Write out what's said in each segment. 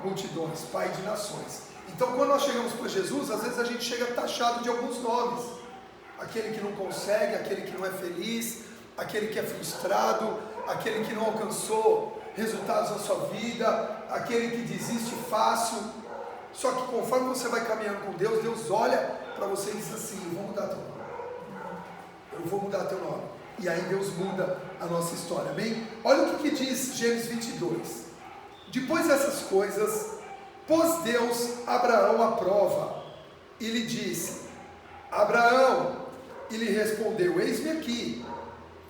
multidões, Pai de nações. Então, quando nós chegamos para Jesus, às vezes a gente chega taxado de alguns nomes: aquele que não consegue, aquele que não é feliz, aquele que é frustrado, aquele que não alcançou resultados na sua vida, aquele que desiste fácil. Só que conforme você vai caminhando com Deus, Deus olha para você e diz assim: eu vou mudar teu nome, eu vou mudar teu nome. E aí Deus muda a nossa história, amém? Olha o que diz Gênesis 22. Depois dessas coisas, pôs Deus Abraão à prova e lhe disse: Abraão. E lhe respondeu: eis-me aqui.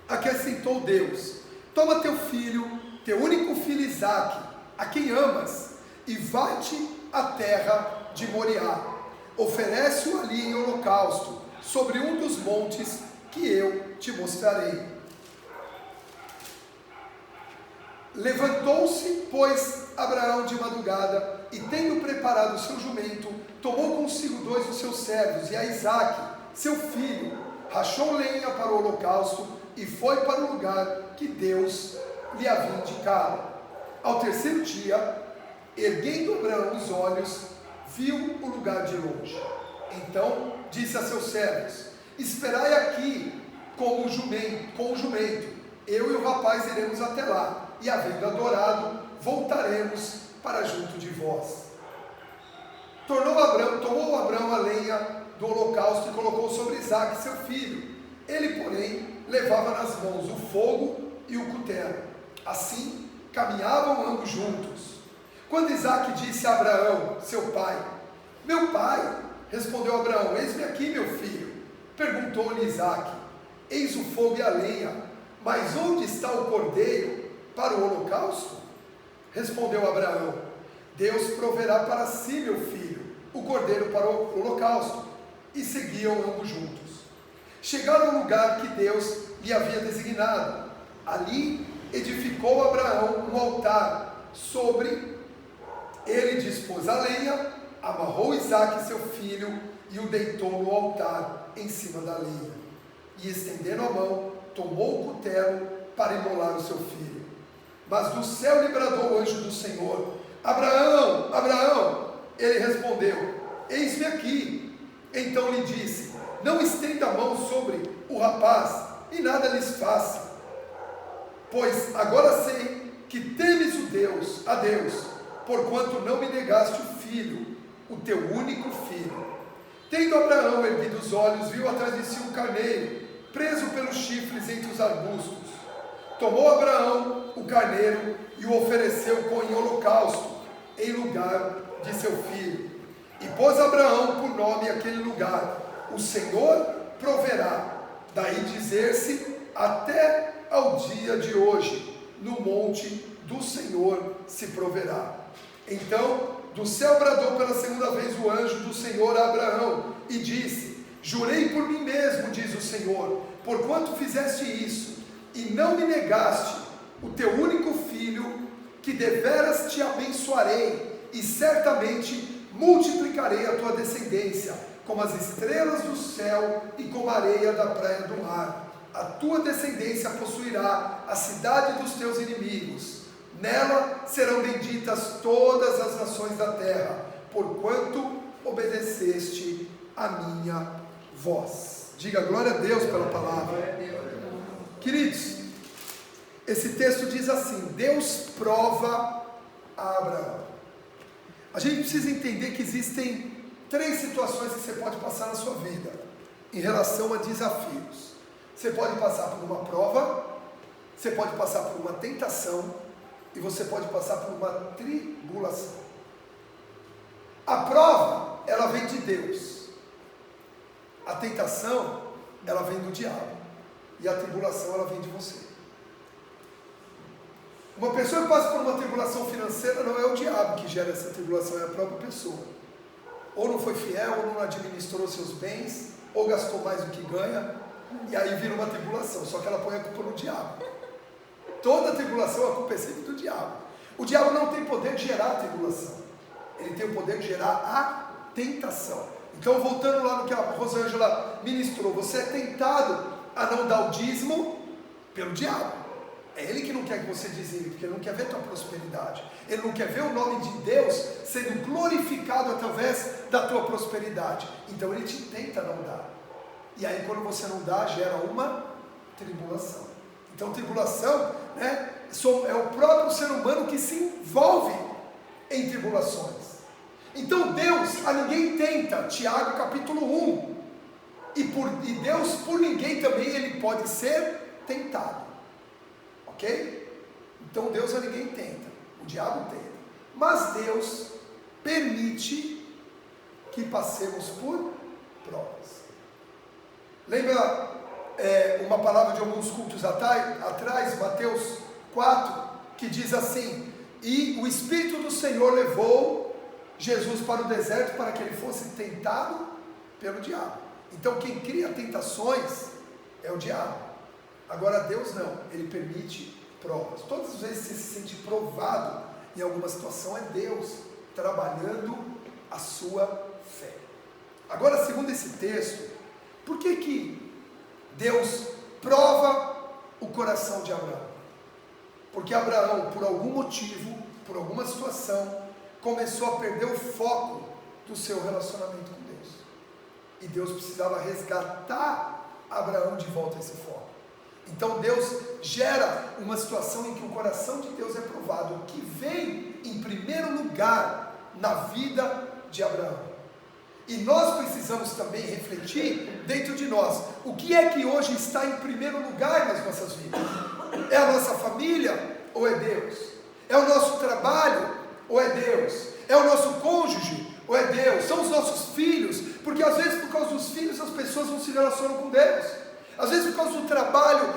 Acrescentou Deus: toma teu filho, teu único filho Isaque, a quem amas, e vai-te à terra de Moriá. Oferece-o ali em holocausto, sobre um dos montes que eu te mostrarei. Levantou-se, pois, Abraão de madrugada, e tendo preparado o seu jumento, tomou consigo 2 dos seus servos, e a Isaque, seu filho, rachou lenha para o holocausto, e foi para o lugar que Deus lhe havia indicado. Ao terceiro dia, erguendo Abraão os olhos, viu o lugar de longe. Então disse a seus servos: esperai aqui com o jumento, eu e o rapaz iremos até lá, e havendo adorado, voltaremos para junto de vós. Tomou Abraão a lenha do holocausto e colocou sobre Isaque seu filho. Ele, porém, levava nas mãos o fogo e o cutelo. Assim caminhavam ambos juntos. Quando Isaque disse a Abraão, seu pai: meu pai, respondeu Abraão: eis-me aqui, meu filho. Perguntou-lhe Isaque: eis o fogo e a lenha, mas onde está o cordeiro para o holocausto? Respondeu Abraão: Deus proverá para si, meu filho, o cordeiro para o holocausto. E seguiam ambos juntos. Chegaram ao lugar que Deus lhe havia designado. Ali edificou Abraão um altar. Sobre ele dispôs a lenha, amarrou Isaque seu filho e o deitou no altar em cima da lenha. E estendendo a mão, tomou o cutelo para imolar o seu filho. Mas do céu lhe bradou o anjo do Senhor: Abraão, Abraão! Ele respondeu: eis-me aqui. Então lhe disse: não estenda a mão sobre o rapaz e nada lhes faça, pois agora sei que temes a Deus, porquanto não me negaste o filho, o teu único filho. Tendo Abraão erguido os olhos, viu atrás de si um carneiro, preso pelos chifres entre os arbustos. Tomou Abraão o carneiro e o ofereceu em holocausto, em lugar de seu filho. E pôs Abraão por nome aquele lugar: o Senhor proverá. Daí dizer-se até ao dia de hoje: no monte do Senhor se proverá. Então do céu bradou pela segunda vez o anjo do Senhor a Abraão e disse: jurei por mim mesmo, diz o Senhor, porquanto fizeste isso e não me negaste o teu único filho, que deveras te abençoarei e certamente multiplicarei a tua descendência como as estrelas do céu e como a areia da praia do mar. A tua descendência possuirá a cidade dos teus inimigos. Nela serão benditas todas as nações da terra, porquanto obedeceste a minha voz. Diga glória a Deus pela palavra. Queridos, esse texto diz assim: Deus prova a Abraão. A gente precisa entender que existem 3 situações que você pode passar na sua vida em relação a desafios. Você pode passar por uma prova, você pode passar por uma tentação e você pode passar por uma tribulação. A prova, ela vem de Deus. A tentação, ela vem do diabo. E a tribulação, ela vem de você. Uma pessoa que passa por uma tribulação financeira, não é o diabo que gera essa tribulação, é a própria pessoa. Ou não foi fiel, ou não administrou seus bens, ou gastou mais do que ganha, e aí vira uma tribulação, só que ela põe a culpa no diabo. Toda tribulação, a culpa é sempre do diabo. O diabo não tem poder de gerar a tribulação, ele tem o poder de gerar a tentação. Então, voltando lá no que a Rosângela ministrou, você é tentado a não dar o dízimo pelo diabo. É Ele que não quer que você dizime, porque Ele não quer ver a tua prosperidade. Ele não quer ver o nome de Deus sendo glorificado através da tua prosperidade. Então Ele te tenta não dar. E aí quando você não dá, gera uma tribulação. Então tribulação, né, é o próprio ser humano que se envolve em tribulações. Então Deus a ninguém tenta, Tiago capítulo 1. E Deus por ninguém também Ele pode ser tentado. Ok? Então Deus a ninguém tenta, o diabo tenta. Mas Deus permite que passemos por provas. Lembra uma palavra de alguns cultos atrás, Mateus 4, que diz assim: e o Espírito do Senhor levou Jesus para o deserto para que ele fosse tentado pelo diabo. Então quem cria tentações é o diabo. Agora Deus não, Ele permite provas. Todas as vezes que você se sente provado em alguma situação, é Deus trabalhando a sua fé. Agora, segundo esse texto, por que Deus prova o coração de Abraão? Porque Abraão, por algum motivo, por alguma situação, começou a perder o foco do seu relacionamento com Deus. E Deus precisava resgatar Abraão de volta a esse foco. Então Deus gera uma situação em que o coração de Deus é provado, o que vem em primeiro lugar na vida de Abraão. E nós precisamos também refletir dentro de nós, o que é que hoje está em primeiro lugar nas nossas vidas? É a nossa família ou é Deus? É o nosso trabalho ou é Deus? É o nosso cônjuge ou é Deus? São os nossos filhos? Porque às vezes por causa dos filhos as pessoas não se relacionam com Deus. Às vezes por causa do trabalho,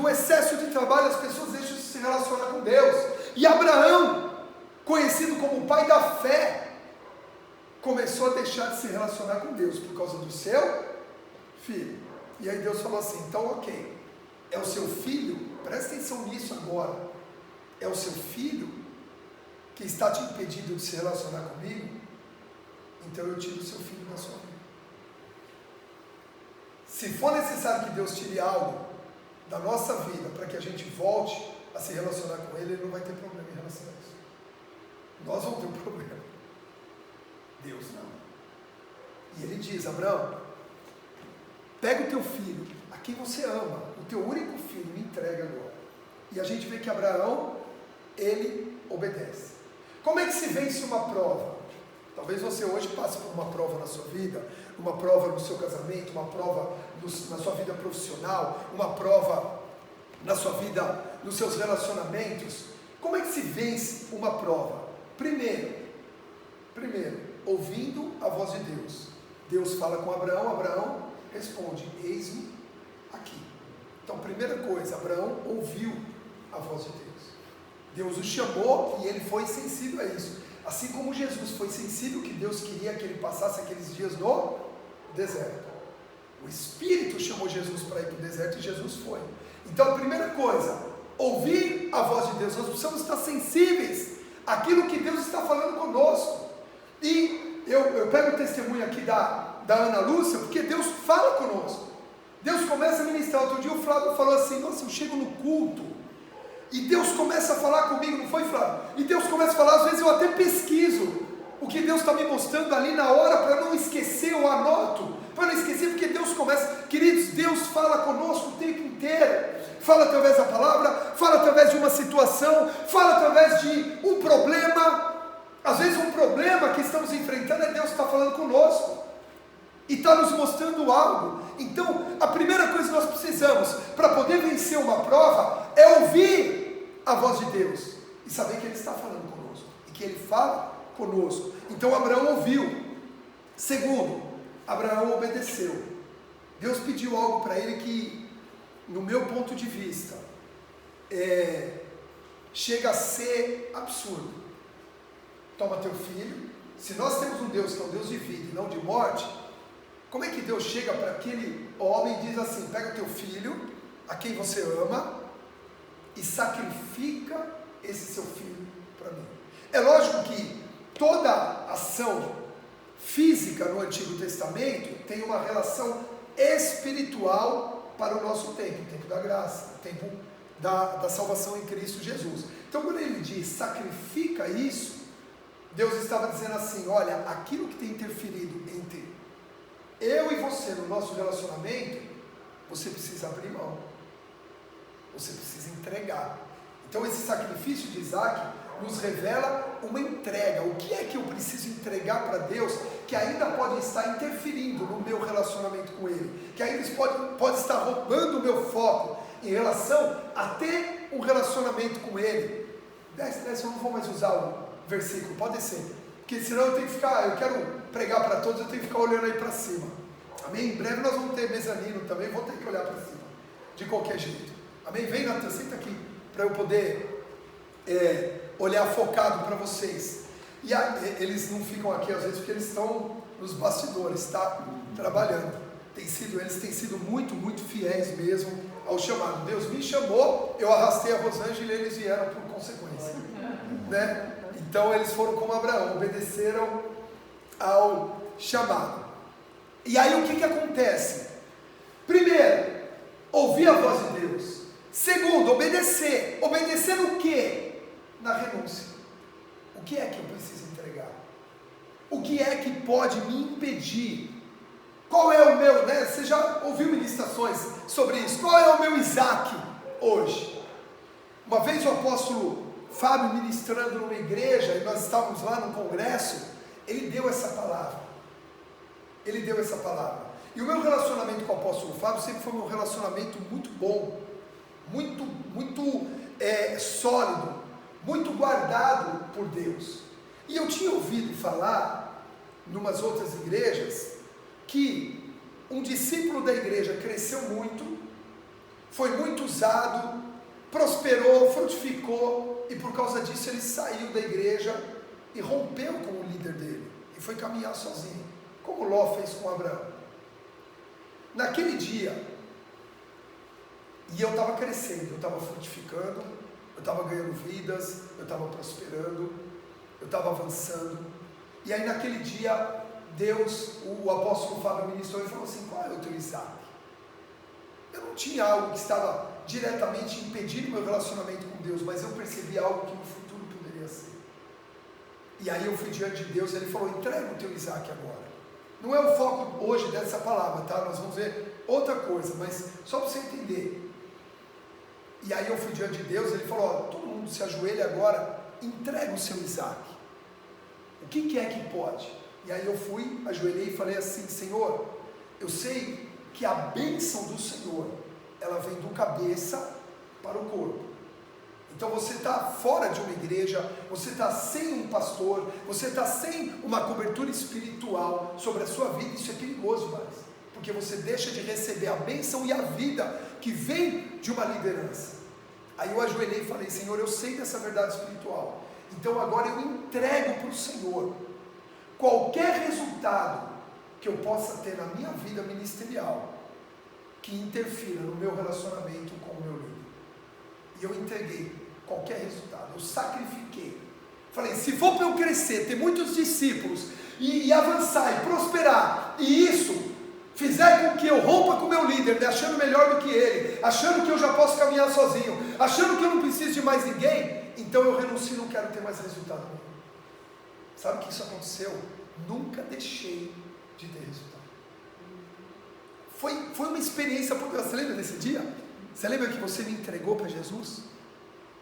do excesso de trabalho, as pessoas deixam de se relacionar com Deus. E Abraão, conhecido como o pai da fé, começou a deixar de se relacionar com Deus por causa do seu filho. E aí Deus falou assim: então ok, é o seu filho, presta atenção nisso agora, é o seu filho que está te impedindo de se relacionar comigo, então eu tiro o seu filho da sua vida. Se for necessário que Deus tire algo da nossa vida para que a gente volte a se relacionar com Ele, Ele não vai ter problema em relação a isso. Nós vamos ter um problema. Deus não. E Ele diz: Abraão, pega o teu filho, a quem você ama, o teu único filho, me entrega agora. E a gente vê que Abraão, ele obedece. Como é que se vence uma prova? Talvez você hoje passe por uma prova na sua vida, uma prova no seu casamento, uma prova na sua vida profissional, uma prova na sua vida, nos seus relacionamentos. Como é que se vence uma prova? Primeiro, ouvindo a voz de Deus. Deus fala com Abraão, Abraão responde: eis-me aqui. Então, primeira coisa, Abraão ouviu a voz de Deus. Deus o chamou e ele foi sensível a isso. Assim como Jesus foi sensível que Deus queria que ele passasse aqueles dias no deserto. O Espírito chamou Jesus para ir para o deserto e Jesus foi. Então, a primeira coisa, ouvir a voz de Deus. Nós precisamos estar sensíveis àquilo que Deus está falando conosco. E eu pego o testemunho aqui da Ana Lúcia, porque Deus fala conosco. Deus começa a ministrar. Outro dia o Flávio falou assim: nossa, eu chego no culto e Deus começa a falar comigo, não foi, Flávio? E Deus começa a falar, às vezes eu até pesquiso o que Deus está me mostrando ali na hora, para não esquecer, eu anoto, para não esquecer, porque Deus começa, queridos, Deus fala conosco o tempo inteiro, fala através da palavra, fala através de uma situação, fala através de um problema. Às vezes um problema que estamos enfrentando é Deus que está falando conosco, e está nos mostrando algo. Então, a primeira coisa que nós precisamos, para poder vencer uma prova, é ouvir a voz de Deus, e saber que Ele está falando conosco, e que Ele fala conosco. Então, Abraão ouviu. Segundo, Abraão obedeceu. Deus pediu algo para ele que, no meu ponto de vista, chega a ser absurdo. Toma teu filho. Se nós temos um Deus que é um Deus de vida e não de morte, como é que Deus chega para aquele homem e diz assim: pega o teu filho, a quem você ama, e sacrifica esse seu filho para mim? É lógico que toda ação física no Antigo Testamento tem uma relação espiritual para o nosso tempo, o tempo da graça, o tempo da salvação em Cristo Jesus. Então, quando ele diz sacrifica isso, Deus estava dizendo assim: olha, aquilo que tem interferido entre eu e você no nosso relacionamento, você precisa abrir mão, você precisa entregar. Então esse sacrifício de Isaac nos revela uma entrega. O que é que eu preciso entregar para Deus que ainda pode estar interferindo no meu relacionamento com Ele, que ainda pode estar roubando o meu foco em relação a ter um relacionamento com Ele? Desce, eu não vou mais usar o versículo, pode descer, porque senão eu tenho que ficar, eu quero pregar para todos, eu tenho que ficar olhando aí para cima. Amém? Em breve nós vamos ter mezanino também, vou ter que olhar para cima, de qualquer jeito. Amém? Vem, Natan, senta aqui, para eu poder olhar focado para vocês. E eles não ficam aqui às vezes porque eles estão nos bastidores, tá? Trabalhando. Eles têm sido muito, muito fiéis mesmo ao chamado. Deus me chamou, eu arrastei a Rosângela e eles vieram por consequência, né? Então eles foram como Abraão, obedeceram ao chamado. E aí o que acontece? Primeiro, ouvir a voz de Deus. Segundo, obedecer. Obedecer no quê? Na renúncia. O que é que eu preciso entregar? O que é que pode me impedir? Qual é o meu, né? Você já ouviu ministrações sobre isso? Qual é o meu Isaac hoje? Uma vez o apóstolo Fábio ministrando numa igreja, e nós estávamos lá no congresso, ele deu essa palavra. Ele deu essa palavra. E o meu relacionamento com o apóstolo Fábio sempre foi um relacionamento muito bom, muito sólido, muito guardado por Deus. E eu tinha ouvido falar, numas outras igrejas, que um discípulo da igreja cresceu muito, foi muito usado, prosperou, frutificou, e por causa disso ele saiu da igreja e rompeu com o líder dele, e foi caminhar sozinho, como Ló fez com Abraão. Naquele dia, e eu estava crescendo, eu estava frutificando, eu estava ganhando vidas, eu estava prosperando, eu estava avançando. E aí naquele dia, Deus, o apóstolo Fábio ministrou e falou assim: qual é o teu Isaac? Eu não tinha algo que estava diretamente impedindo meu relacionamento com Deus, mas eu percebi algo que no futuro poderia ser. E aí eu fui diante de Deus e ele falou: entrega o teu Isaac agora. Não é o foco hoje dessa palavra, tá? Nós vamos ver outra coisa, mas só para você entender. E aí eu fui diante de Deus, ele falou: ó, todo mundo se ajoelha agora, entrega o seu Isaac. O que é que pode? E aí eu fui, ajoelhei e falei assim: Senhor, eu sei que a bênção do Senhor, ela vem do cabeça para o corpo. Então você está fora de uma igreja, você está sem um pastor, você está sem uma cobertura espiritual sobre a sua vida. Isso é perigoso, mas porque você deixa de receber a bênção e a vida que vem de uma liderança. Aí eu ajoelhei e falei: Senhor, eu sei dessa verdade espiritual, então agora eu entrego para o Senhor qualquer resultado que eu possa ter na minha vida ministerial que interfira no meu relacionamento com o meu líder. E eu entreguei qualquer resultado, eu sacrifiquei. Falei: se for para eu crescer, ter muitos discípulos e avançar e prosperar, e isso fizer com que eu rompa com o meu líder, me achando melhor do que ele, achando que eu já posso caminhar sozinho, achando que eu não preciso de mais ninguém, então eu renuncio e não quero ter mais resultado nenhum. Sabe o que isso aconteceu? Nunca deixei de ter resultado. Foi uma experiência, porque você lembra desse dia? Você lembra que você me entregou para Jesus?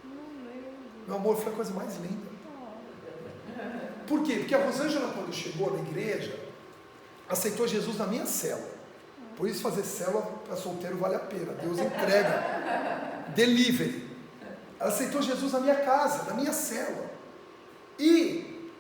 Não lembro. Meu amor, foi a coisa mais linda. Por quê? Porque a Rosângela, quando chegou na igreja, aceitou Jesus na minha célula. Por isso fazer célula para solteiro vale a pena. Deus entrega. Delivery. Ela aceitou Jesus na minha casa, na minha célula. E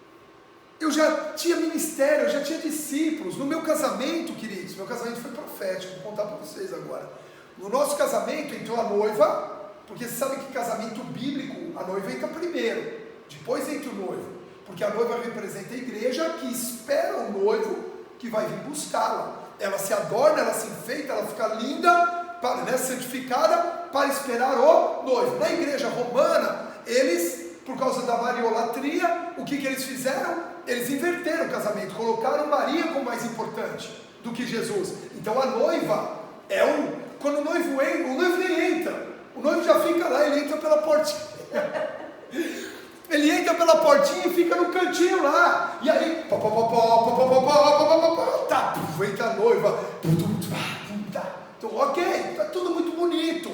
eu já tinha ministério, eu já tinha discípulos. No meu casamento, queridos, meu casamento foi profético, vou contar para vocês agora. No nosso casamento entrou a noiva, porque você sabe que casamento bíblico, a noiva entra primeiro, depois entra o noivo, porque a noiva representa a igreja que espera o noivo que vai vir buscá-la. Ela se adorna, ela se enfeita, ela fica linda, santificada, para esperar o noivo. Na igreja romana, eles, por causa da mariolatria, o que eles fizeram? Eles inverteram o casamento, colocaram Maria como mais importante do que Jesus. Então a noiva quando o noivo nem entra, O noivo já fica lá, ele entra pela portinha. Ele entra pela portinha e fica no cantinho lá. E aí, tá, entra a noiva. Então, ok, tá tudo muito bonito,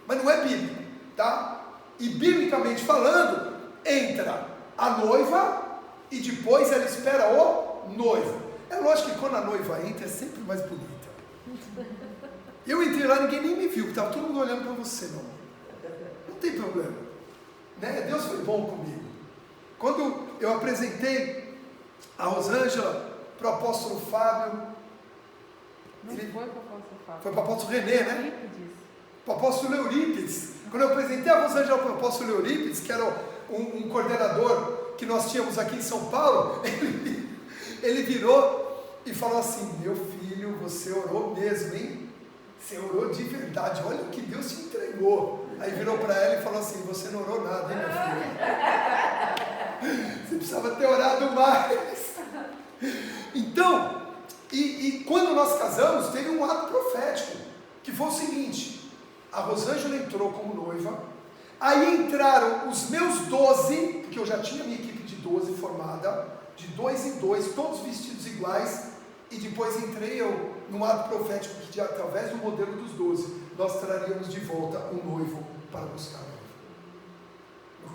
mas não é bíblico, tá? E biblicamente falando, entra a noiva e depois ela espera o noivo. É lógico que quando a noiva entra é sempre mais bonita. Eu entrei lá, ninguém nem me viu, estava todo mundo olhando para você, não tem problema, né? Deus foi bom comigo. Quando eu apresentei a Rosângela para o apóstolo Fábio, Não foi para o apóstolo Fábio. Foi para o apóstolo René, né? Para o apóstolo Eurípides. Quando eu apresentei a Rosângela para o apóstolo Eurípides, que era um coordenador que nós tínhamos aqui em São Paulo, ele virou e falou assim: meu filho, você orou mesmo, hein? Você orou de verdade, olha o que Deus te entregou. Aí virou para ela e falou assim: você não orou nada, hein, meu filho? Você precisava ter orado mais. Então, e quando nós casamos, teve um ato profético, que foi o seguinte: a Rosângela entrou como noiva, aí entraram os meus 12, porque eu já tinha minha equipe de 12 formada, de 2 em 2, todos vestidos iguais, e depois entrei eu num ato profético que, através do modelo dos 12, nós traríamos de volta um noivo para buscar a noiva.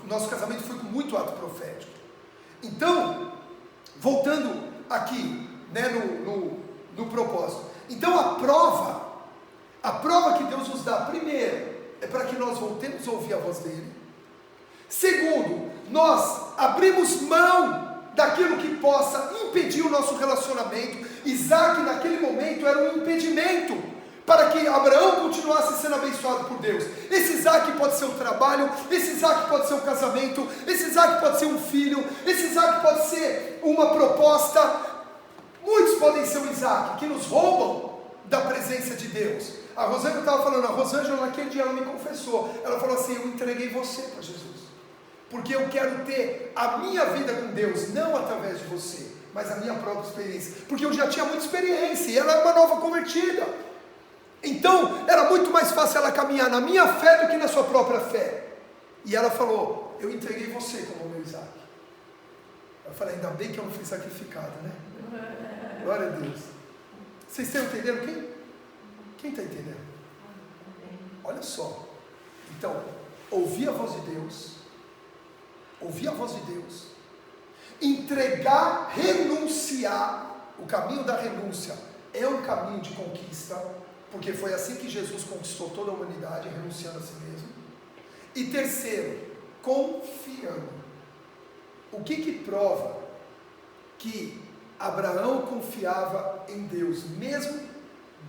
O nosso casamento foi com muito ato profético. Então, voltando aqui, né, no propósito. Então, a prova que Deus nos dá, primeiro, é para que nós voltemos a ouvir a voz dele. Segundo, nós abrimos mão daquilo que possa impedir o nosso relacionamento. Isaac naquele momento era um impedimento para que Abraão continuasse sendo abençoado por Deus. Esse Isaac pode ser um trabalho, esse Isaac pode ser um casamento, esse Isaac pode ser um filho, esse Isaac pode ser uma proposta. Muitos podem ser um Isaac que nos roubam da presença de Deus. A Rosângela estava falando, a Rosângela naquele dia ela me confessou, ela falou assim: eu entreguei você para Jesus, porque eu quero ter a minha vida com Deus, não através de você, mas a minha própria experiência, porque eu já tinha muita experiência, e ela é uma nova convertida, então era muito mais fácil ela caminhar na minha fé do que na sua própria fé. E ela falou: eu entreguei você como meu Isaac. Eu falei: ainda bem que eu não fui sacrificado, né? Glória a Deus. Vocês estão entendendo? Quem está entendendo? Olha só. Então, ouvir a voz de Deus, entregar, renunciar. O caminho da renúncia é um caminho de conquista, porque foi assim que Jesus conquistou toda a humanidade, renunciando a si mesmo. E terceiro, confiando. O que prova que Abraão confiava em Deus, mesmo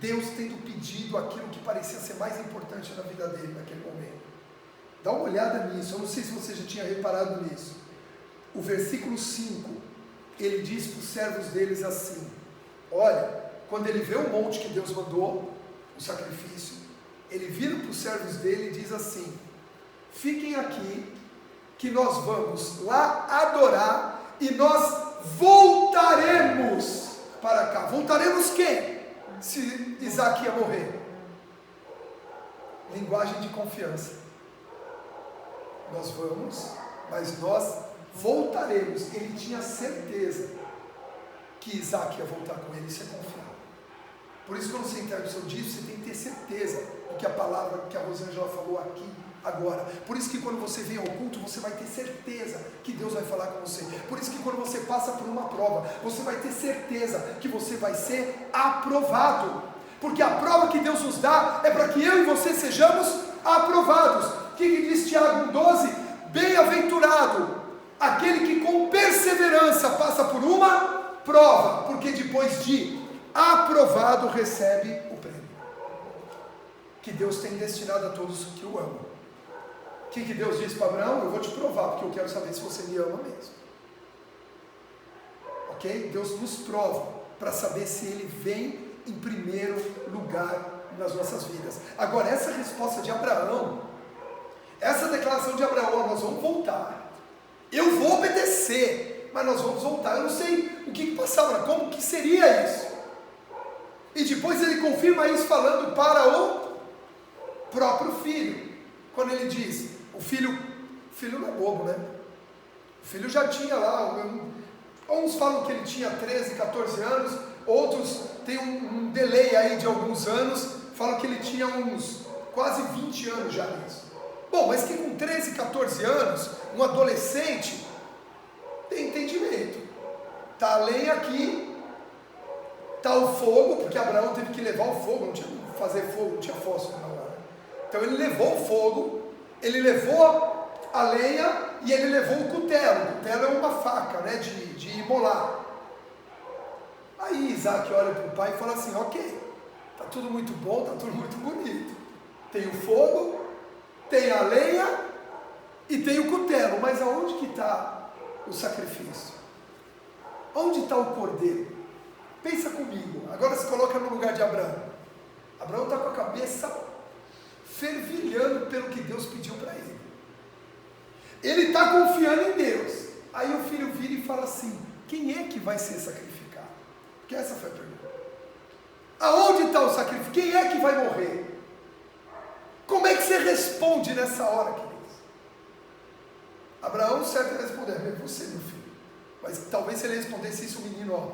Deus tendo pedido aquilo que parecia ser mais importante na vida dele naquele momento? Dá uma olhada nisso, eu não sei se você já tinha reparado nisso. O versículo 5, ele diz para os servos deles assim: olha, quando ele vê o monte que Deus mandou, o sacrifício, ele vira para os servos dele e diz assim: fiquem aqui, que nós vamos lá adorar, e nós voltaremos para cá. Voltaremos quem? Se Isaac ia morrer. Linguagem de confiança. Nós vamos, mas nós voltaremos. Ele tinha certeza que Isaac ia voltar com ele, isso é confiar. Por isso, quando você entrar no seu dízimo, você tem que ter certeza do que a palavra que a Rosângela falou aqui agora. Por isso que quando você vem ao culto, você vai ter certeza que Deus vai falar com você. Por isso que quando você passa por uma prova, você vai ter certeza que você vai ser aprovado. Porque a prova que Deus nos dá é para que eu e você sejamos aprovados. O que diz Tiago 1,12? Bem-aventurado aquele que com perseverança passa por uma prova, porque depois de aprovado recebe o prêmio que Deus tem destinado a todos que o amam. O que Deus disse para Abraão? Eu vou te provar, porque eu quero saber se você me ama mesmo. Ok? Deus nos prova para saber se Ele vem em primeiro lugar nas nossas vidas. Agora, essa resposta de Abraão, essa declaração de Abraão: nós vamos voltar, eu vou obedecer, mas nós vamos voltar. Eu não sei o que passava, como que seria isso. E depois ele confirma isso falando para o próprio filho. quando ele diz, o filho não é bobo, né? O filho já tinha lá, uns falam que ele tinha 13, 14 anos, outros têm um delay aí de alguns anos, falam que ele tinha uns quase 20 anos já nisso. Bom, mas que com 13, 14 anos, um adolescente tem entendimento. Está a lenha aqui, está o fogo, porque Abraão teve que levar o fogo, não tinha como fazer fogo, não tinha fósforo na hora. Então ele levou o fogo, ele levou a lenha e ele levou o cutelo. O cutelo é uma faca, né, de imolar. Aí Isaac olha para o pai e fala assim, ok, está tudo muito bom, está tudo muito bonito. Tem o fogo, tem a lenha e tem o cutelo, mas aonde que está o sacrifício? Onde está o cordeiro? Pensa comigo, agora se coloca no lugar de Abraão. Abraão está com a cabeça fervilhando pelo que Deus pediu para ele. Ele está confiando em Deus. Aí o filho vira e fala assim, quem é que vai ser sacrificado? Porque essa foi a pergunta. Aonde está o sacrifício? Quem é que vai morrer? Como é que você responde nessa hora, queridos? Abraão certo responder, é você, meu filho. Mas talvez se ele respondesse isso, o menino, ó,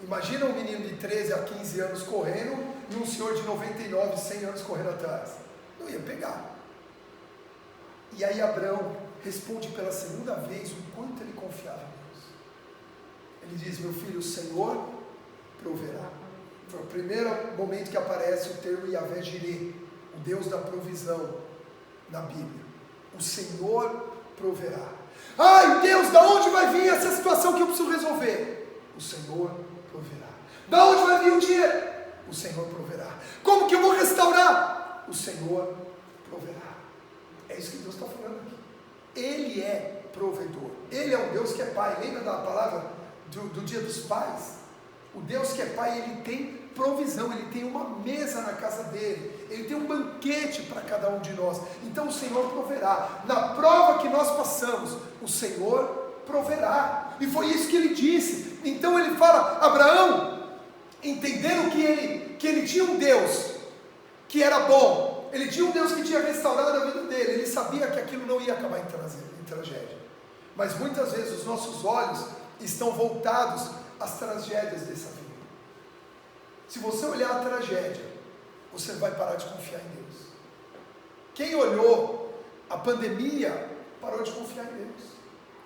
imagina um menino de 13 a 15 anos correndo e um senhor de 99, 100 anos correndo atrás. Não ia pegar. E aí Abraão responde pela segunda vez o quanto ele confiava em Deus. Ele diz, meu filho, o Senhor proverá. Foi o primeiro momento que aparece o termo Yahvé Jireh, o Deus da provisão na Bíblia. O Senhor proverá. Ai Deus, da onde vai vir essa situação que eu preciso resolver? O Senhor proverá. Da onde vai vir o dinheiro? O Senhor proverá. Como que eu vou restaurar? O Senhor proverá. É isso que Deus está falando aqui. Ele é provedor. Ele é um Deus que é pai. Lembra da palavra do dia dos pais? O Deus que é pai, ele tem provisão, ele tem uma mesa na casa dele, ele tem um banquete para cada um de nós. Então o Senhor proverá. Na prova que nós passamos, o Senhor proverá. E foi isso que ele disse. Então ele fala, Abraão, entendendo que ele tinha um Deus que era bom, ele tinha um Deus que tinha restaurado a vida dele, ele sabia que aquilo não ia acabar em tragédia. Mas muitas vezes os nossos olhos estão voltados às tragédias dessa vida. Se você olhar a tragédia, você vai parar de confiar em Deus. Quem olhou a pandemia, parou de confiar em Deus.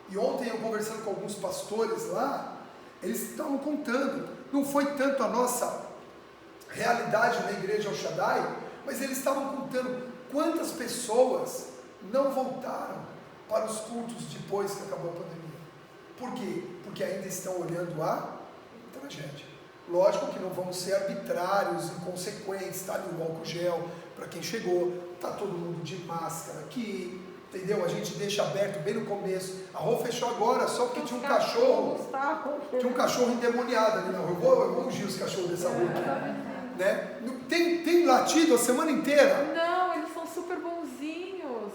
E ontem eu conversando com alguns pastores lá, eles estavam contando, não foi tanto a nossa realidade na igreja El Shaddai, mas eles estavam contando quantas pessoas não voltaram para os cultos depois que acabou a pandemia. Por quê? Porque ainda estão olhando a tragédia. Lógico que não vamos ser arbitrários, inconsequentes, está ali o álcool gel para quem chegou, está todo mundo de máscara aqui, entendeu? A gente deixa aberto bem no começo. A rua fechou agora só porque tinha um cachorro, endemoniado ali na rua. Eu vou ungir os cachorros dessa rua aqui, né? Tem latido a semana inteira? Não, eles são super bonzinhos.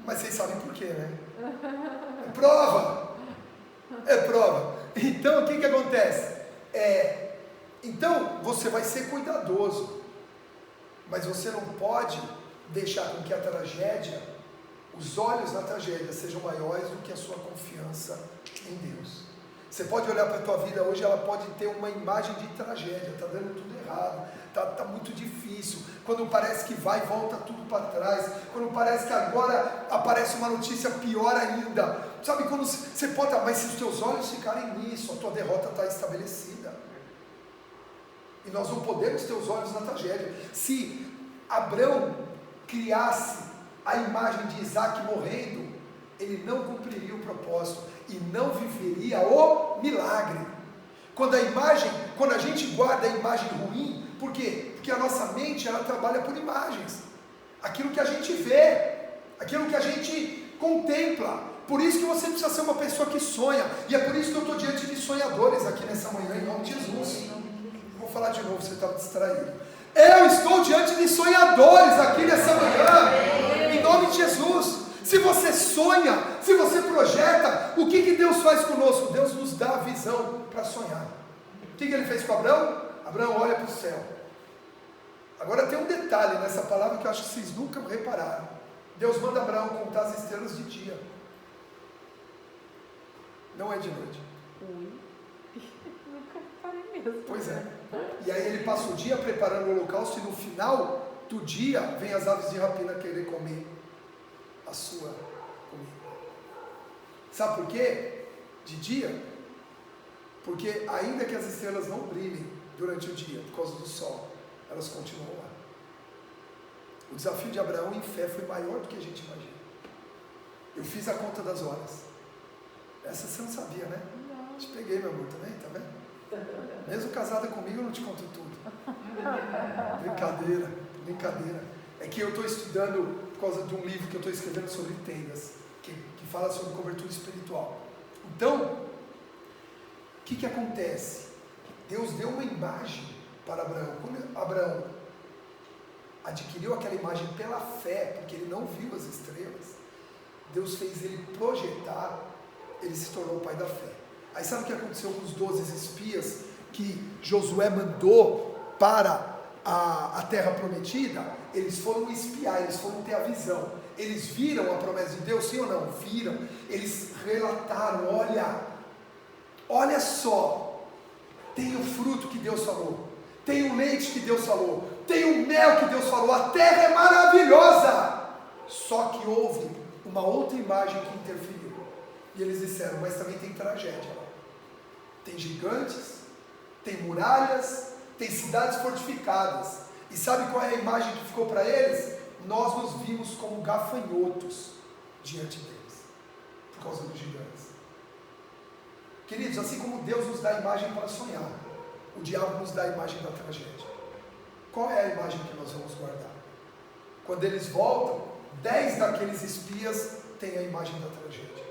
Mas vocês sabem por quê, né? É prova. É prova. Então o que acontece? Então você vai ser cuidadoso, mas você não pode deixar com que a tragédia, os olhos na tragédia sejam maiores do que a sua confiança em Deus. Você pode olhar para a tua vida hoje, ela pode ter uma imagem de tragédia, está dando tudo errado, está muito difícil, quando parece que vai, volta tudo para trás, quando parece que agora aparece uma notícia pior ainda, sabe quando você pode, mas se os teus olhos ficarem nisso, a tua derrota está estabelecida. E nós não podemos ter os olhos na tragédia. Se Abraão criasse a imagem de Isaac morrendo, ele não cumpriria o propósito e não viveria o milagre. Quando a gente guarda a imagem ruim, por quê? Porque a nossa mente, ela trabalha por imagens. Aquilo que a gente vê, aquilo que a gente contempla. Por isso que você precisa ser uma pessoa que sonha. E é por isso que eu estou diante de sonhadores aqui nessa manhã, em nome de Jesus. Vou falar de novo, você estava distraído. Eu estou diante de sonhadores aqui nessa manhã, em nome de Jesus. Se você sonha, se você projeta, o que Deus faz conosco? Deus nos dá a visão para sonhar. O que ele fez com Abraão? Abraão olha para o céu. Agora tem um detalhe nessa palavra que eu acho que vocês nunca repararam. Deus manda Abraão contar as estrelas de dia. Não é de noite. Ui. Nunca parei mesmo. Pois é. E aí ele passa o dia preparando o holocausto e no final do dia vem as aves de rapina querer comer a sua comida. Sabe por quê? De dia? Porque ainda que as estrelas não brilhem durante o dia por causa do sol, elas continuam lá. O desafio de Abraão em fé foi maior do que a gente imagina. Eu fiz a conta das horas. Essa você não sabia, né? Não. Te peguei, meu amor, também, tá vendo? Mesmo casada comigo, eu não te conto tudo. Brincadeira. É que eu estou estudando por causa de um livro que eu estou escrevendo sobre tendas, que fala sobre cobertura espiritual. Então, o que acontece? Deus deu uma imagem para Abraão. Quando Abraão adquiriu aquela imagem pela fé, porque ele não viu as estrelas, Deus fez ele projetar, ele se tornou o pai da fé. Aí sabe o que aconteceu com os 12 espias que Josué mandou para a terra prometida? Eles foram espiar, eles foram ter a visão. Eles viram a promessa de Deus, sim ou não? Viram. Eles relataram, olha só, tem o fruto que Deus falou, tem o leite que Deus falou, tem o mel que Deus falou, a terra é maravilhosa. Só que houve uma outra imagem que interferiu. E eles disseram, mas também tem tragédia. Tem gigantes, tem muralhas, tem cidades fortificadas. E sabe qual é a imagem que ficou para eles? Nós nos vimos como gafanhotos diante deles, por causa dos gigantes. Queridos, assim como Deus nos dá a imagem para sonhar, o diabo nos dá a imagem da tragédia. Qual é a imagem que nós vamos guardar? Quando eles voltam, 10 daqueles espias têm a imagem da tragédia.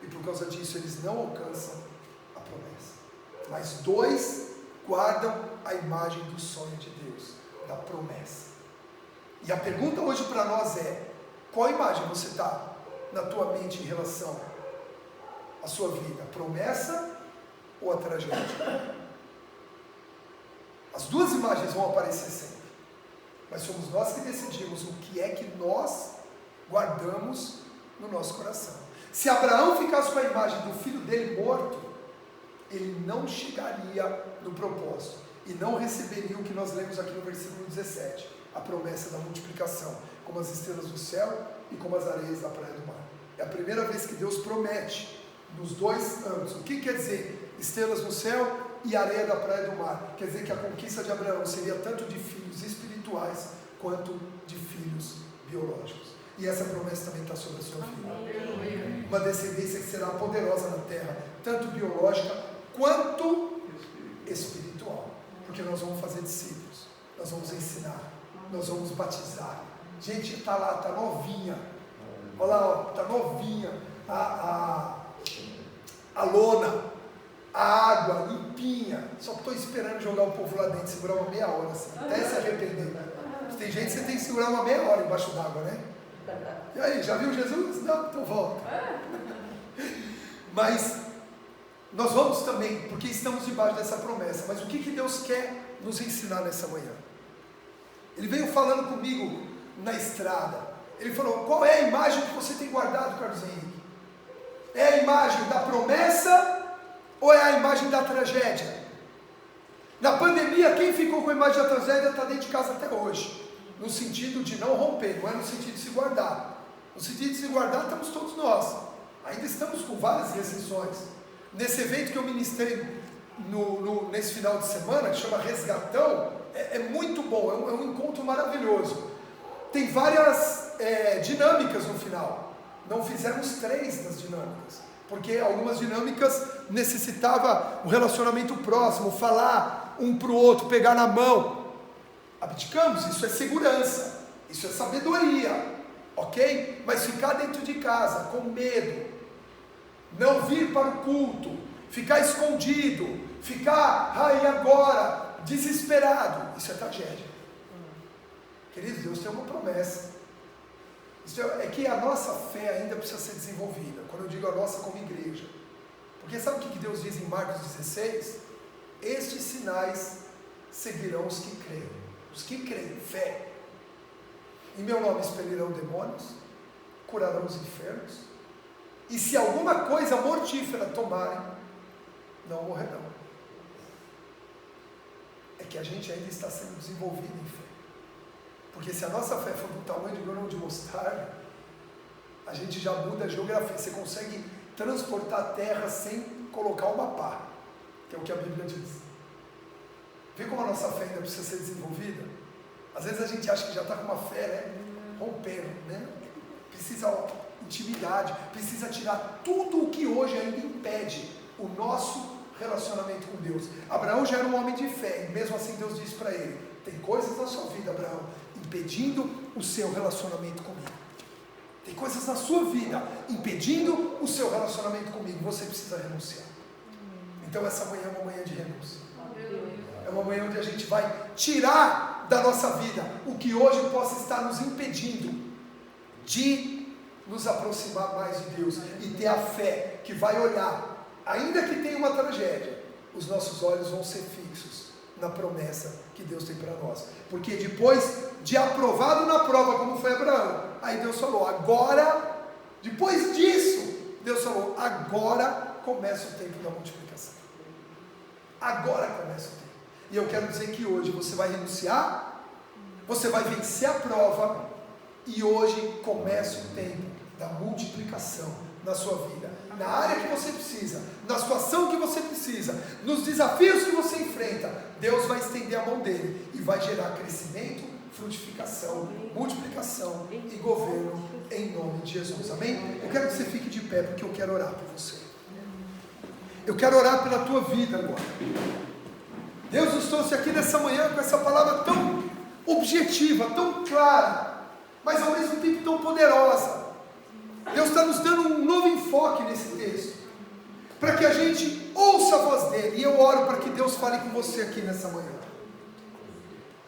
E por causa disso eles não alcançam a promessa. Mas 2 guardam a imagem do sonho de Deus, da promessa. E a pergunta hoje para nós é: qual imagem você está na tua mente em relação à sua vida? A promessa ou a tragédia? As duas imagens vão aparecer sempre. Mas somos nós que decidimos o que é que nós guardamos no nosso coração. Se Abraão ficasse com a imagem do filho dele morto, ele não chegaria no propósito e não receberia o que nós lemos aqui no versículo 17, a promessa da multiplicação, como as estrelas do céu e como as areias da praia do mar. É a primeira vez que Deus promete nos 2 âmbitos. O que quer dizer estrelas no céu e areia da praia do mar? Quer dizer que a conquista de Abraão seria tanto de filhos espirituais quanto de filhos biológicos. E essa promessa também está sobre a sua vida. Uma descendência que será poderosa na terra, tanto biológica quanto espiritual. Porque nós vamos fazer discípulos, nós vamos ensinar, nós vamos batizar. Gente, está lá, está novinha. Olha lá, está novinha. A lona, a água limpinha. Só que estou esperando jogar o povo lá dentro, segurar uma meia hora assim, até se arrepender. Tem gente que você tem que segurar uma meia hora embaixo d'água, né? E aí, já viu Jesus? Não, então volta. Mas nós vamos também, porque estamos debaixo dessa promessa. Mas o que Deus quer nos ensinar nessa manhã? Ele veio falando comigo na estrada. Ele falou: qual é a imagem que você tem guardado, Carlos Henrique? É a imagem da promessa ou é a imagem da tragédia? Na pandemia, quem ficou com a imagem da tragédia está dentro de casa até hoje. No sentido de não romper, não é no sentido de se guardar. No sentido de se guardar, estamos todos nós. Ainda estamos com várias restrições. Nesse evento que eu ministrei nesse final de semana, que chama Resgatão, é muito bom, é um encontro maravilhoso. Tem várias dinâmicas no final. Não fizemos 3 das dinâmicas, porque algumas dinâmicas necessitava um relacionamento próximo, falar um para o outro, pegar na mão. Abdicamos, isso é segurança, isso é sabedoria, ok? Mas ficar dentro de casa com medo, não vir para o culto, ficar escondido, ficar, e agora, desesperado, isso é tragédia. Queridos, Deus tem uma promessa. Isso é que a nossa fé ainda precisa ser desenvolvida. Quando eu digo a nossa como igreja, porque sabe o que Deus diz em Marcos 16? Estes sinais seguirão os que creem. Os que creem, fé. Em meu nome expelirão demônios, curarão os enfermos, e se alguma coisa mortífera tomarem, não morrerão. É que a gente ainda está sendo desenvolvido em fé. Porque se a nossa fé for do tamanho de grão de mostarda, a gente já muda a geografia. Você consegue transportar a terra sem colocar uma pá, que é o que a Bíblia diz. Vê como a nossa fé ainda precisa ser desenvolvida? Às vezes a gente acha que já está com uma fé, né, rompendo, né? Precisa intimidade, precisa tirar tudo o que hoje ainda impede o nosso relacionamento com Deus. Abraão já era um homem de fé, e mesmo assim Deus disse para ele: tem coisas na sua vida, Abraão, impedindo o seu relacionamento comigo. Tem coisas na sua vida impedindo o seu relacionamento comigo. Você precisa renunciar. Então essa manhã é uma manhã de renúncia. É uma manhã onde a gente vai tirar da nossa vida o que hoje possa estar nos impedindo de nos aproximar mais de Deus e ter a fé que vai olhar, ainda que tenha uma tragédia, os nossos olhos vão ser fixos na promessa que Deus tem para nós. Porque depois de aprovado na prova, como foi Abraão, aí Deus falou: agora, depois disso, Deus falou: agora começa o tempo da multiplicação. Agora começa o tempo. E eu quero dizer que hoje você vai renunciar, você vai vencer a prova, e hoje começa o tempo da multiplicação na sua vida, na área que você precisa, na situação que você precisa, nos desafios que você enfrenta. Deus vai estender a mão dele e vai gerar crescimento, frutificação, multiplicação e governo em nome de Jesus. Amém? Eu quero que você fique de pé, porque eu quero orar por você. Eu quero orar pela tua vida agora. Deus nos trouxe aqui nessa manhã com essa palavra tão objetiva, tão clara, mas ao mesmo tempo tão poderosa. Deus está nos dando um novo enfoque nesse texto, para que a gente ouça a voz dele. E eu oro para que Deus fale com você aqui nessa manhã,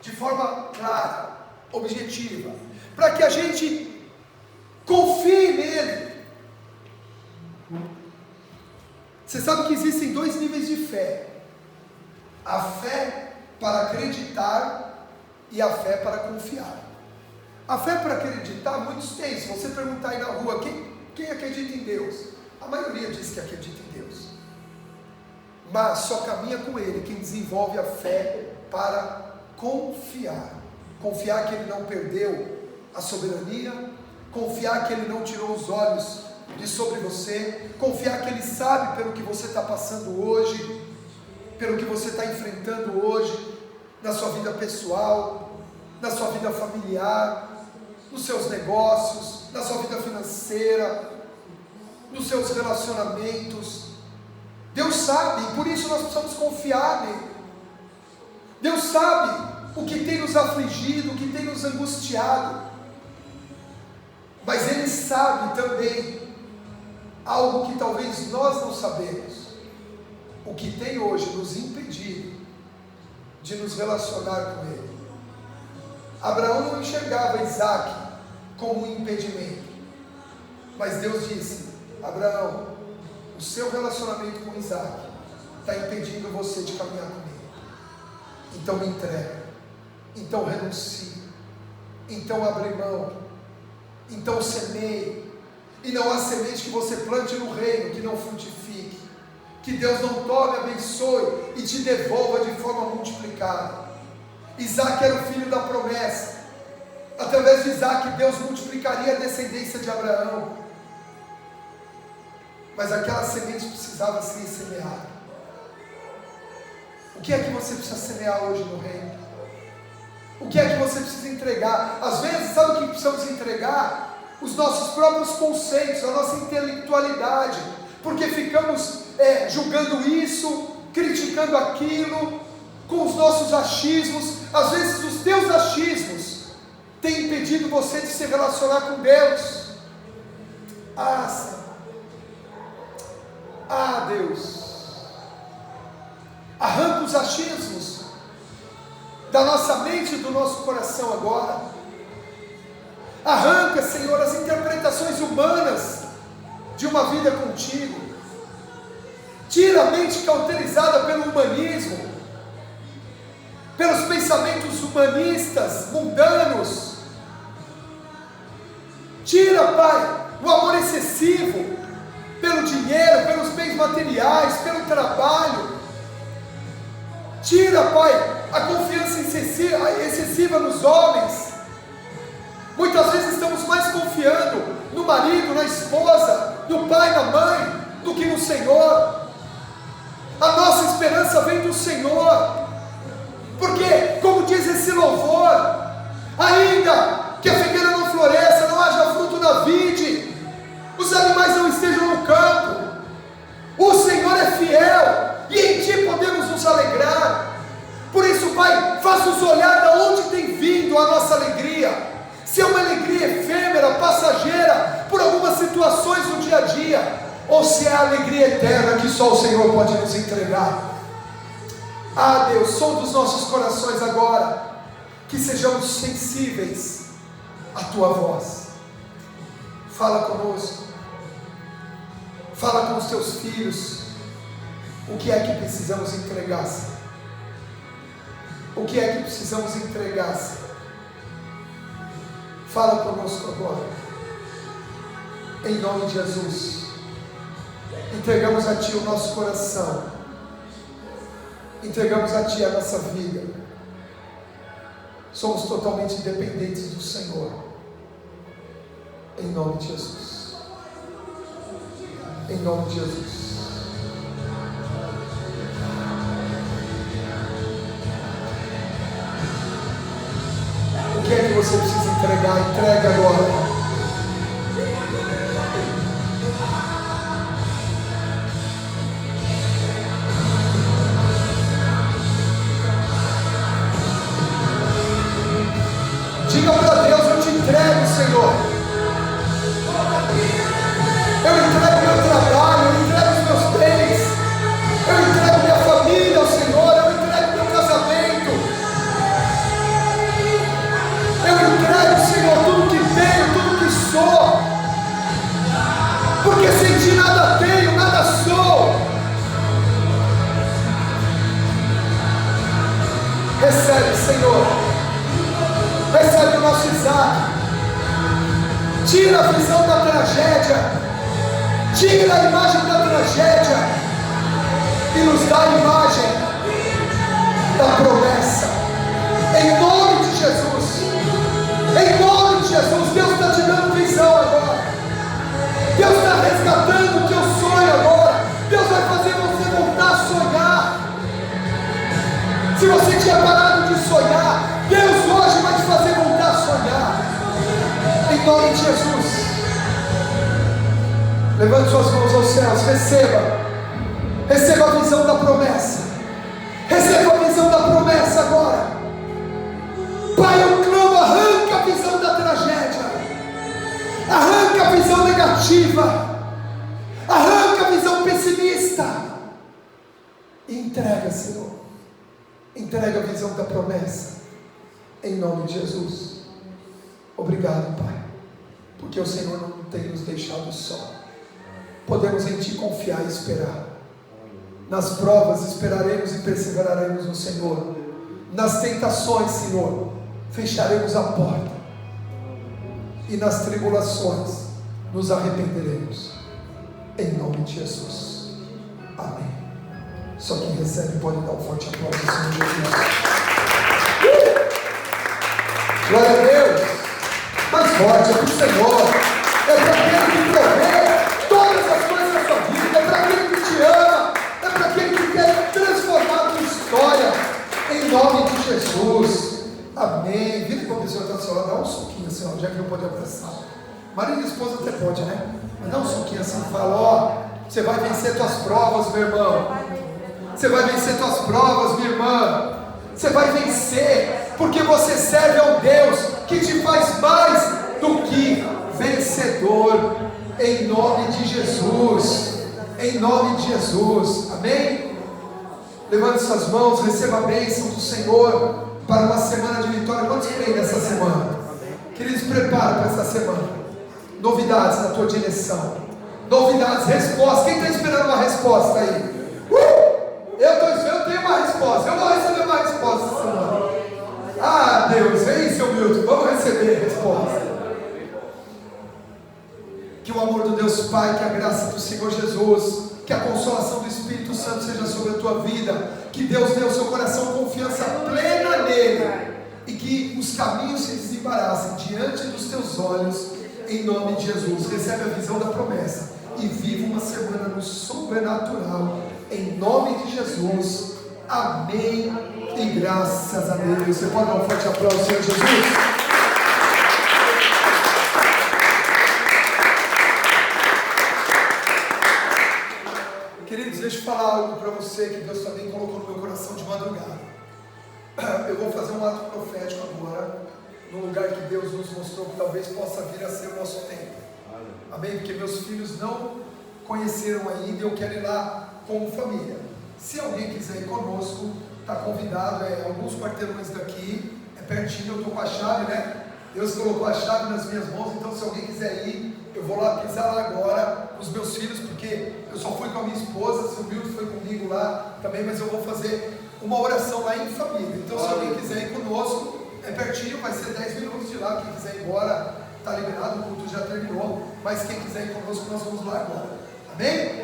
de forma clara, objetiva, para que a gente confie nele. Você sabe que existem dois níveis de fé: a fé para acreditar e a fé para confiar. A fé para acreditar, muitos têm. Se você perguntar aí na rua, quem acredita em Deus? A maioria diz que acredita em Deus, mas só caminha com ele quem desenvolve a fé para confiar. Confiar que ele não perdeu a soberania, confiar que ele não tirou os olhos de sobre você, confiar que ele sabe pelo que você está passando hoje, pelo que você está enfrentando hoje, na sua vida pessoal, na sua vida familiar, nos seus negócios, na sua vida financeira, nos seus relacionamentos. Deus sabe, e por isso nós precisamos confiar nele. Deus sabe o que tem nos afligido, o que tem nos angustiado, mas ele sabe também algo que talvez nós não sabemos: o que tem hoje nos impedido de nos relacionar com ele. Abraão não enxergava Isaac como um impedimento, mas Deus disse: Abraão, o seu relacionamento com Isaac está impedindo você de caminhar comigo. Então me entrega, então renuncie, então abre mão, então semeie. E não há semente que você plante no reino que não frutifique, que Deus não tome, abençoe e te devolva de forma multiplicada. Isaac era o filho da promessa. Através de Isaac, Deus multiplicaria a descendência de Abraão, mas aquela semente precisava ser semeada. O que é que você precisa semear hoje no reino? O que é que você precisa entregar? Às vezes, sabe o que precisamos entregar? Os nossos próprios conceitos, a nossa intelectualidade, porque ficamos julgando isso, criticando aquilo, com os nossos achismos. Às vezes os teus achismos têm impedido você de se relacionar com Deus. Deus, arranca os achismos da nossa mente e do nosso coração agora. Arranca, Senhor, as interpretações humanas de uma vida contigo. Tira a mente cauterizada pelo humanismo, pelos pensamentos humanistas, mundanos. Tira, Pai, o amor excessivo pelo dinheiro, pelos bens materiais, pelo trabalho. Tira, Pai, a confiança excessiva nos homens. Muitas vezes estamos mais confiando no marido, na esposa, no pai, na mãe, do que no Senhor. A nossa esperança vem do Senhor, porque, como diz esse louvor, ainda que a figueira não floresça, não haja fruto na vide, os animais não estejam no campo, o Senhor é fiel, e em Ti podemos nos alegrar. Por isso, Pai, faz-nos olhar de onde tem vindo a nossa alegria, se é uma alegria efêmera, passageira, por algumas situações do dia a dia, ou se é a alegria eterna que só o Senhor pode nos entregar. Ah, Deus, som dos nossos corações agora, que sejamos sensíveis à Tua voz. Fala conosco, fala com os Teus filhos, o que é que precisamos entregar, Senhor? O que é que precisamos entregar, Senhor? Fala conosco agora, em nome de Jesus. Entregamos a Ti o nosso coração, entregamos a Ti a nossa vida. Somos totalmente dependentes do Senhor, em nome de Jesus, em nome de Jesus. O que é que você precisa entregar? Entrega agora. Diga para Deus: eu te entrego, Senhor. Eu entrego meu trabalho, eu entrego os meus bens, eu entrego minha família ao Senhor, eu entrego meu casamento, eu entrego, Senhor, tudo que tenho, tudo que sou, porque sem Ti nada tenho, nada sou. Recebe, Senhor, recebe o nosso Isaac. Tira a visão da tragédia, tira a imagem da tragédia e nos dá a imagem da promessa, em nome de Jesus. Em nome de Jesus, Deus está te dando visão agora, Deus está resgatando o teu sonho agora, Deus vai fazer você voltar a sonhar. Se você tinha parado de sonhar, Deus hoje vai te fazer voltar a sonhar, em nome de Jesus. Levante suas mãos aos céus, receba a visão da promessa, receba a visão da promessa agora. Pai, eu clamo, arranca a visão da tragédia, arranca a visão negativa, arranca a visão pessimista e entrega, Senhor, entrega a visão da promessa, em nome de Jesus. Obrigado, Pai, porque o Senhor não tem nos deixado só. Podemos em Ti confiar e esperar. Nas provas esperaremos e perseveraremos no Senhor. Nas tentações, Senhor, fecharemos a porta, e nas tribulações nos arrependeremos, em nome de Jesus. Amém. Só quem recebe pode dar um forte aplauso ao Senhor Jesus. Glória a Deus. Mais forte, é para o Senhor, é para aquele que provê todas as coisas da sua vida, é para aquele que te ama, é para aquele que quer transformar a tua história, em nome de Jesus. Amém. Vira com a pessoa que está do seu lado, dá um soquinho assim, ó, já que não pode abraçar. Marido e esposa até pode, né? Mas dá um soquinho assim e fala: ó, você vai vencer tuas provas, meu irmão. Você vai vencer tuas provas, minha irmã. Você vai vencer, porque você serve a um Deus que te faz mais do que vencedor, em nome de Jesus, em nome de Jesus. Amém? Levante suas mãos, receba a bênção do Senhor para uma semana de vitória. Quantos creem nessa semana? Queridos, prepara para essa semana. Novidades na tua direção, novidades, respostas. Quem está esperando uma resposta aí? Eu tenho uma resposta, eu vou receber uma resposta essa semana. Ah, Deus, vem, seu Milton, vamos receber a resposta. amor do Deus Pai, que a graça do Senhor Jesus, que a consolação do Espírito Santo seja sobre a tua vida, que Deus dê ao seu coração confiança plena nele, e que os caminhos se desembaraçem diante dos teus olhos, em nome de Jesus. Recebe a visão da promessa e viva uma semana no sobrenatural, em nome de Jesus. Amém e graças a Deus. Você pode dar um forte aplauso, Senhor Jesus? Queridos, deixa eu falar algo para você que Deus também colocou no meu coração de madrugada. Eu vou fazer um ato profético agora, num lugar que Deus nos mostrou que talvez possa vir a ser o nosso tempo. Amém? Porque meus filhos não conheceram ainda e eu quero ir lá como família. Se alguém quiser ir conosco, está convidado, é alguns quarteirões daqui, é pertinho, eu estou com a chave, né? Deus colocou a chave nas minhas mãos, então se alguém quiser ir, eu vou lá pisar lá agora com os meus filhos, porque eu só fui com a minha esposa, seu Milton foi comigo lá também, mas eu vou fazer uma oração lá em família. Então se alguém quiser ir conosco, é pertinho, vai ser 10 minutos de lá. Quem quiser ir embora, está liberado, o culto já terminou, mas quem quiser ir conosco, nós vamos lá agora. Amém?